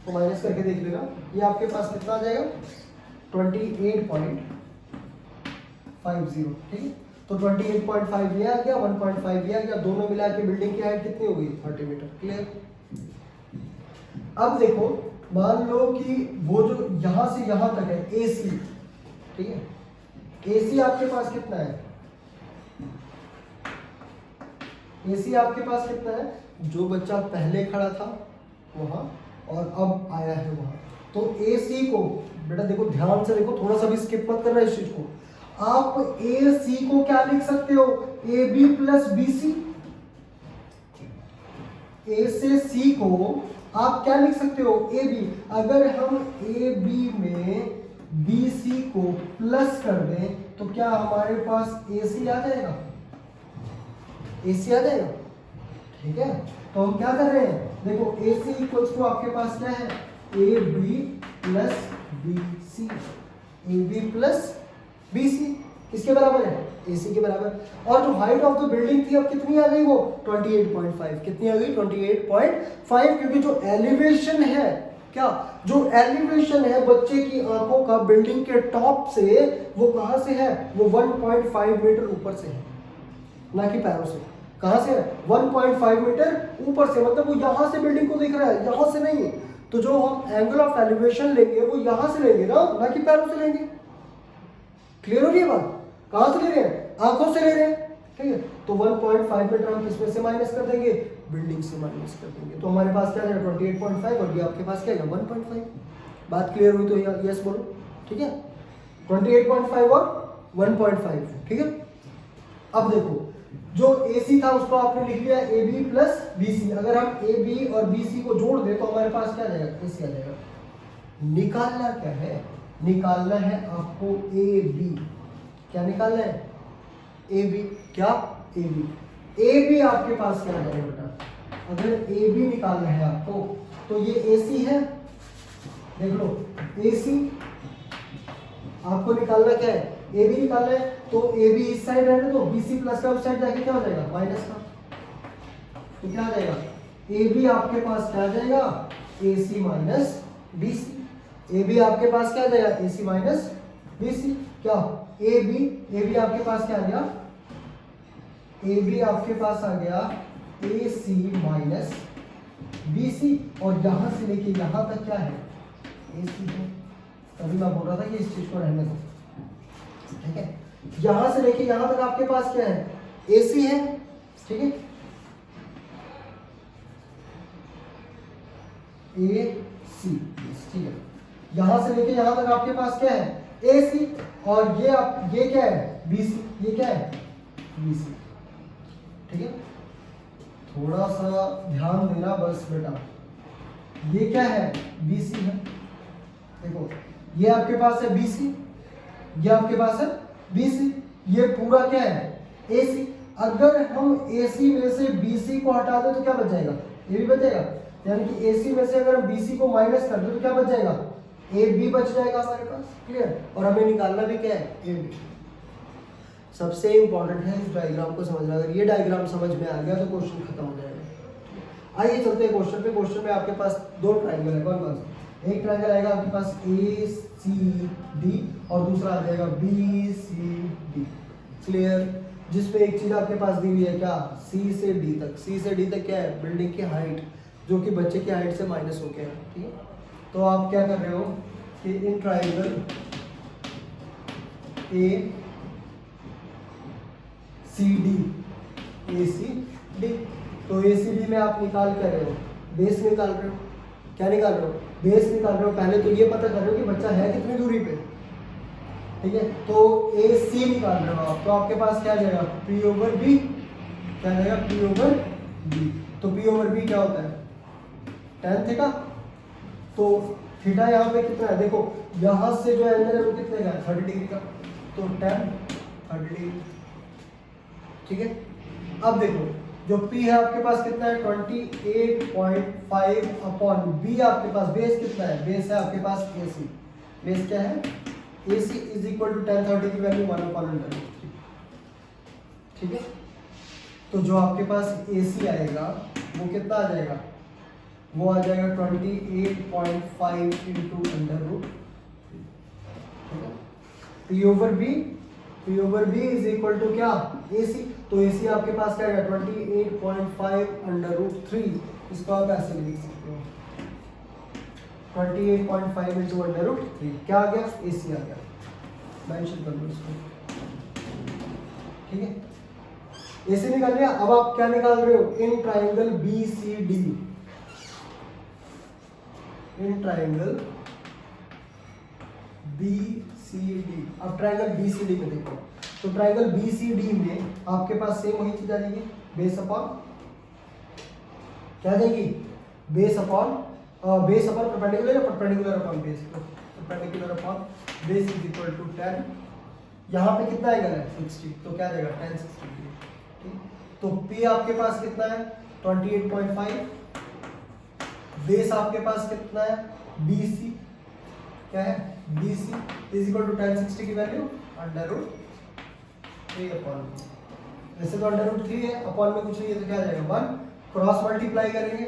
[SPEAKER 1] तो माइनस करके देख लेना, ये आपके पास कितना आ जाएगा 28.50। ठीक है, तो 28.5 ये आ गया, 1.5 ये आ गया, दोनों मिला के बिल्डिंग की हाइट कितनी होगी 30 मीटर। क्लियर। अब देखो मान लो कि वो जो यहां से यहां तक है AC, ठीक है, AC आपके पास कितना है, AC आपके पास कितना है, जो बच्चा पहले खड़ा था वहां और अब आया है वहां, तो AC को बेटा देखो ध्यान से देखो, थोड़ा सा भी स्किप मत करना इस चीज को। आप AC को क्या लिख सकते हो AB प्लस BC। A से C को आप क्या लिख सकते हो AB। अगर हम AB में BC को प्लस कर दें तो क्या हमारे पास AC आ जाएगा, AC आ जाएगा। ठीक है, तो हम क्या कर रहे हैं, देखो AC इक्वल्स टू आपके पास क्या है AB plus BC, AB plus BC किसके बराबर है AC के बराबर। और जो हाइट ऑफ द बिल्डिंग थी अब कितनी आ गई, वो 28.5। कितनी आ गई 28.5, क्योंकि जो एलिवेशन है, क्या जो एलिवेशन है बच्चे की आंखों का बिल्डिंग के टॉप से, वो कहां से है, वो 1.5 मीटर ऊपर से है, ना कि पैरों से। कहां से है 1.5 मीटर ऊपर से, मतलब वो यहां से बिल्डिंग को देख रहा है, यहां से नहीं है। तो जो हम एंगल ऑफ एलिवेशन लेंगे वो यहां से लेंगे ना कि पैरों से लेंगे। क्लियर हो रही है बात, कहां से ले रहे हैं, आंखों से ले रहे हैं। ठीक है, तो 1.5 मीटर हम किसमें से माइनस कर देंगे, बिल्डिंग से माइनस कर देंगे। तो हमारे पास क्या है 28.5 और ये आपके पास क्या है 1.5। बात क्लियर हुई तो यस बोलो। ठीक है, 28.5 और 1.5। ठीक है, अब देखो जो AC था उसको आपने लिख लिया AB प्लस BC। अगर हम AB और BC को जोड़ दे तो हमारे पास क्या आ जाएगा AC आ जाएगा। निकालना क्या है, निकालना है आपको AB। क्या निकालना है AB, क्या AB आपके पास क्या आ जाएगा बेटा, अगर AB निकालना है आपको तो ये AC है, देख लो AC आपको निकालना क्या है AB निकालना है, तो AB इस साइड रहने दो, BC प्लस का उस साइड जाके क्या हो जाएगा माइनस का, तो क्या आ जाएगा AB आपके पास क्या आ जाएगा AC minus BC। A B आपके पास क्या आ जाएगा, ए सी माइनस बी सी। क्या ए बी आपके पास क्या आ गया, ए बी आपके पास आ गया ए सी माइनस बी सी, और यहां से लेके यहां तक क्या है, ए सी है। तभी मैं बोल रहा था कि इस चीज को रहने दो, ठीक है। यहां से लेके यहां तक आपके पास क्या है, ए सी है, ठीक है, ए सी, ठीक है। यहां से लेके यहां तक आपके पास क्या है, ए सी, और ये क्या है, बी सी, ये क्या है, बी सी, ठीक है। थोड़ा सा ध्यान देना बस बेटा, ये क्या है, बी सी है। देखो ये आपके पास है बी सी, ये आपके पास है बी सी, ये पूरा क्या है, ए सी। अगर हम ए सी में से बी सी को हटा दें तो क्या बच जाएगा, ये भी बच जाएगा। यानी कि ए सी में से अगर हम बी सी को माइनस कर दें तो क्या बच जाएगा, ए बी बच जाएगा हमारे पास, क्लियर। और हमें निकालना भी क्या है, ए बी। सबसे इंपॉर्टेंट है इस डायग्राम को समझना। अगर ये डायग्राम समझ में आ गया तो क्वेश्चन खत्म हो जाएगा। आइए चलते हैं क्वेश्चन पे। क्वेश्चन में आपके पास दो ट्राइंगल है, कौन कौन से, एक ट्राइंगल आएगा आपके पास ए सी डी और दूसरा आ जाएगा बी सी डी, क्लियर। जिसपे एक चीज आपके पास दी हुई है क्या, सी से डी तक। सी से डी तक क्या है, बिल्डिंग की हाइट, जो कि बच्चे की हाइट से माइनस होके है, ठीक है। तो आप क्या कर रहे हो कि in triangle A C D, A C D, तो ए सी डी में आप निकाल कर रहे हो, बेस निकाल रहे हो। क्या निकाल रहे हो, बेस निकाल रहे हो। पहले तो ये पता कर रहे हो कि बच्चा है कितनी दूरी पे, ठीक है। तो ए सी निकाल रहे हो आप, तो आपके पास क्या आ जाएगा, पी ओवर बी, क्या आ जाएगा, पी ओवर बी। तो पी ओवर बी क्या होता है, tan थीटा। तो थीटा यहाँ पे कितना है, देखो यहाँ से जो एंगल है वो कितने का है, 30 डिग्री का, तो tan 30 डिग्री, ठीक है। अब देखो जो P है आपके पास कितना है, 28.5 अपॉन B आपके पास बेस कितना है, बेस है आपके पास AC। बेस क्या है, AC is equal to tan 30 की वैल्यू 1/√3, ठीक है। तो जो आपके पास AC आएगा वो कितना आ जाएगा, वो आ जाएगा 28.5 इंटू √3, ठीक है। P over B is equal to क्या, AC। तो AC आपके पास क्या है, 28.5 √3। इसको आप ऐसे लिख सकते हो, 28.5 इंटू √3 क्या आ गया, AC आ गया। मेंशन कर लो इसको, ठीक है। AC निकाल लिया। अब आप क्या निकाल रहे हो, in triangle BCD, in triangle BCD। अब ट्राइंगल BCD में देखो, तो ट्राइंगल BCD में आपके पास सेम वही चीज आ जाएगी, बेस अपॉन क्या आ जाएगी, base upon perpendicular, perpendicular upon base, perpendicular upon base is equal to 10। यहाँ पे कितना एंगल है, 60, तो क्या आ जाएगा, tan 60 डिग्री, ठीक। तो P आपके पास कितना है, 28.5, बेस आपके पास कितना है, BC, क्या है, BC is equal to tan 60 की वैल्यू √3 अपॉन, वैसे तो √3 है, अपॉन में कुछ नहीं है तो क्या आ जाएगा 1। क्रॉस मल्टीप्लाई करेंगे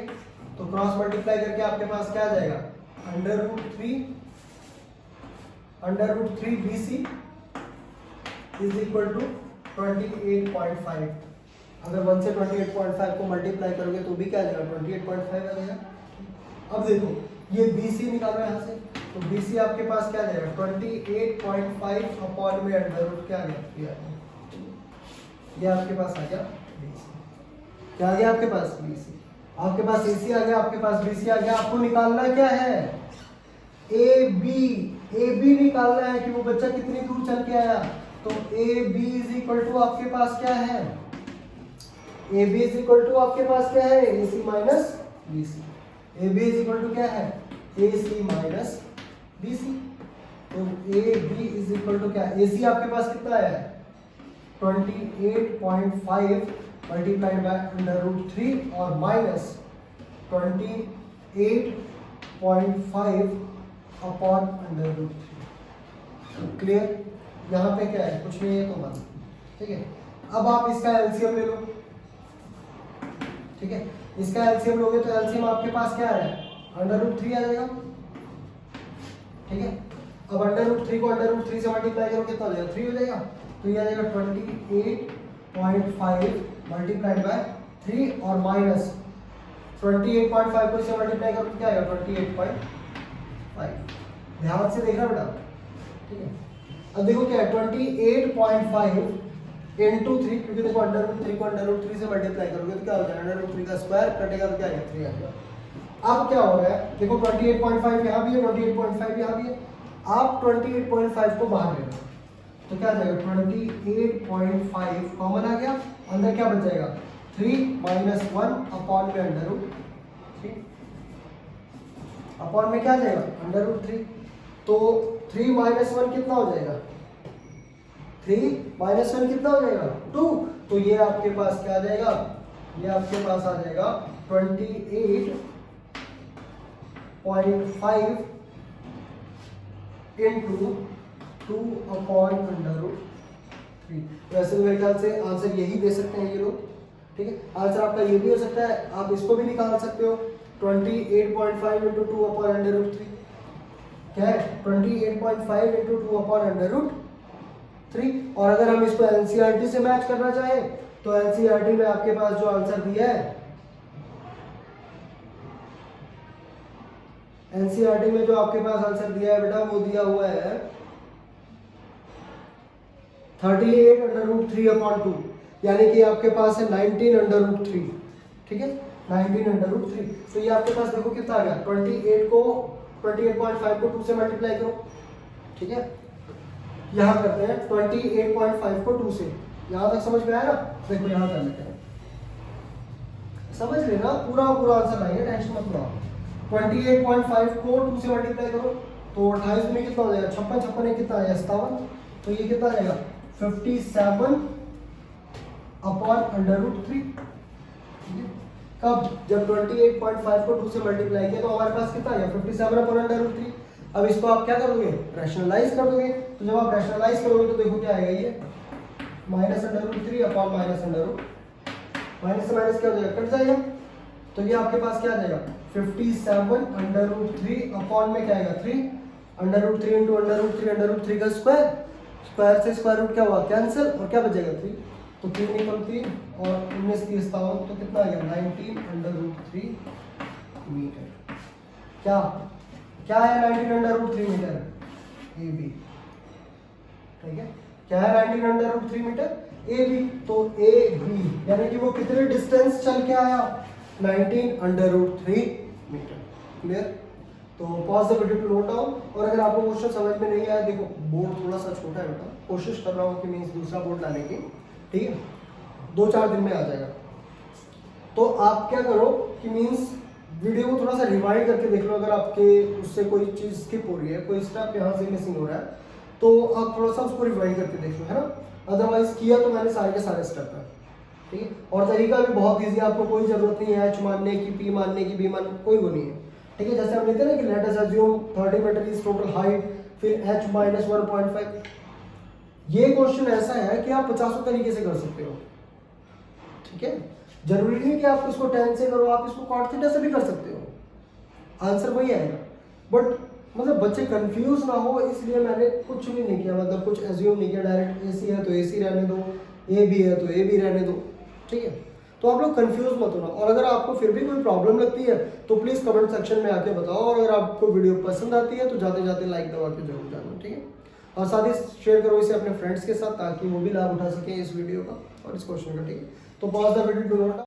[SPEAKER 1] तो क्रॉस मल्टीप्लाई करके आपके पास क्या आ जाएगा, √3 BC इज इक्वल टू 28.5। अगर 1 से 28.5 को मल्टीप्लाई करोगे तो भी क्या आ जाएगा, 28.5 आ जाएगा। अब देखो ये BC निकालो यहाँ से, तो BC आपके पास क्या आ जाएगा, 28.5 अपॉन में √, क्या आ गया, ये आपके पास आ गया BC। क्या आ गया आपके पास, BC। आपके पास AC आ गया, आपके पास BC आ गया। आपको निकालना क्या है, AB निकालना है कि वो बच्चा कितनी दूर चल के आया। तो AB इज इक्वल टू आपके पास क्या है, AB इज इक्वल टू आपके पास क्या है, AC minus BC। AB is equal to क्या है, AC माइनस BC। तो AB इज इक्वल टू क्या है, AC आपके पास कितना है, 28.5 मल्टीप्लाइड बाय √3 और माइनस 28.5 अपॉन √3, क्लियर। यहाँ पे क्या है, कुछ नहीं है तो बस, ठीक है। अब आप इसका एलसीएम ले लो, ठीक है। इसका एलसीएम लोगे तो एलसीएम आपके पास क्या है, √3 आ जाएगा, ठीक है। अब √3 को √3 से मल्टीप्लाई करो, कितना हो जाएगा? 3 हो जाएगा। तो ये आ जाएगा 28.5 मल्टीप्लाइड बाय 3 और माइनस 28.5 को इससे मल्टीप्लाई करो तो क्या आएगा? 28.5। ध्यान से देखना बेटा, ठीक है। अब देखो क्या है, 28.5 इंटू 3, क्योंकि देखो √3 को √3 से मल्टीप्लाई करोगे तो क्या हो जाएगा? √3 का स्क्वायर कटेगा तो क्या आएगा? 3 आएगा। अब क्या हो रहा है, देखो 28.5 यहाँ भी है, 28.5 यहाँ भी है। आप 28.5 को बाहर ले लो तो क्या जाएगा? 28.5 कॉमन आ गया, अंदर क्या बच जाएगा? 3 माइनस 1 अपॉन में √3, अपॉन में क्या जाएगा? √3। तो 3 माइनस 1 कितना हो जाएगा? 3 माइनस 1 कितना हो जाएगा? 2। तो ये आपके पास क्या आ जाएगा? ये आपके पास आ जाएगा 28.5 इंटू 2 अपॉन √3। वैसे मेरे ख्याल से आंसर यही दे सकते हैं ये लोग, ठीक है। आंसर आपका ये भी हो सकता है, आप इसको भी निकाल सकते हो। 28.5 इंटू 2 अपॉन √3 क्या है? 28.5 इंटू 2 अपॉन √3। और अगर हम इसको एनसीईआरटी से मैच करना चाहें तो एनसीईआरटी में आपके पास जो आंसर दिया है, एनसीईआरटी में जो आपके पास आंसर दिया है बेटा, वो दिया हुआ है 38 √3 अपॉन 2, यानी कि आपके पास है 19 √3, ठीक है, 19 √3। तो ये आपके पास देखो कितना आ गया? 28.5 को 2 से मल्टीप्लाई करो, ठीक है। यहाँ करते हैं 28.5 को 2 से, यहाँ तक समझ में आया ना? देखो यहाँ कर लेते हैं, समझ लेना, पूरा आंसर आएगा, टेंशन मत लो। 28.5 को 2 से मल्टीप्लाई करो तो 28 में कितना हो जाएगा? 56, 56 कितना आएगा? 57। तो ये कितना आएगा? 57 अपॉन √3। कब? जब 28.5 को 2 से मल्टीप्लाई किया तो हमारे पास कितना आएगा? 57 अपॉन √3। अब इसको आप क्या कर दोगे? रैशनलाइज कर दोगे। तो जब आप रैशनलाइज करोगे तो देखो क्या आएगा, ये माइनस √3 अपॉन माइनस माइनस से माइनस क्या हो जाएगा? कट जाएगा। तो ये आपके पास क्या आ जाएगा? 57 √3 अपॉन में क्या आएगा? 3 √3 इंटू √3 का स्क्वायर, स्क्वायर से स्क्वायर रूट क्या हुआ? कैंसिल, और क्या बचेगा? 3। तो 3 निकल 3 और 19 की 57, तो कितना आ गया? 19 √3 मीटर। क्या क्या है 19 √3 मीटर? ए बी, ठीक है। क्या है 19 √3 मीटर? A B. तो ए बी यानी कि वो कितने डिस्टेंस चल के आया? 19 √3 मीटर। क्लियर? तो pause the video to note down. और अगर आपको क्वेश्चन समझ में नहीं आया, देखो बोर्ड थोड़ा सा छोटा है बेटा, कोशिश कर रहा हूँ कि मीन्स दूसरा बोर्ड लाने की, ठीक है, 2-4 दिन में आ जाएगा। तो आप क्या करो कि मीन्स वीडियो को थोड़ा सा रिवाइंड करके देख लो, अगर आपके उससे कोई चीज़ स्किप हो रही है, कोई स्टेप यहाँ से मिसिंग हो रहा है, तो आप थोड़ा सा उसको रिवाइंड करके देख लो, है ना। अदरवाइज किया तो मैंने सारे के सारे स्टेप है, ठीक है। और तरीका भी बहुत ईजी है, आपको कोई जरूरत नहीं है एच मानने की, पी मानने की, बी मानने, कोई वो नहीं है, ठीक है। जैसे हम लेते हैं ना कि let us assume 30 metre is total height, फिर h माइनस 1.5। ये क्वेश्चन ऐसा है कि आप 50 तरीके से कर सकते हो, ठीक है। जरूरी नहीं कि आप इसको 10 से करो, आप इसको cot थीटा से भी कर सकते हो, आंसर वही आएगा। बट मतलब बच्चे कंफ्यूज ना हो, इसलिए मैंने कुछ भी नहीं किया, मतलब कुछ एज्यूम नहीं किया, डायरेक्ट AC है तो AC रहने दो, AB है तो AB रहने दो, ठीक है। तो आप लोग कंफ्यूज मत होना। और अगर आपको फिर भी कोई प्रॉब्लम लगती है तो प्लीज़ कमेंट सेक्शन में आके बताओ, और अगर आपको वीडियो पसंद आती है तो जाते जाते लाइक दबा के जरूर जाना, ठीक है। और साथ ही शेयर करो इसे अपने फ्रेंड्स के साथ, ताकि वो भी लाभ उठा सकें इस वीडियो का और इस क्वेश्चन का, ठीक है। तो pause the video to note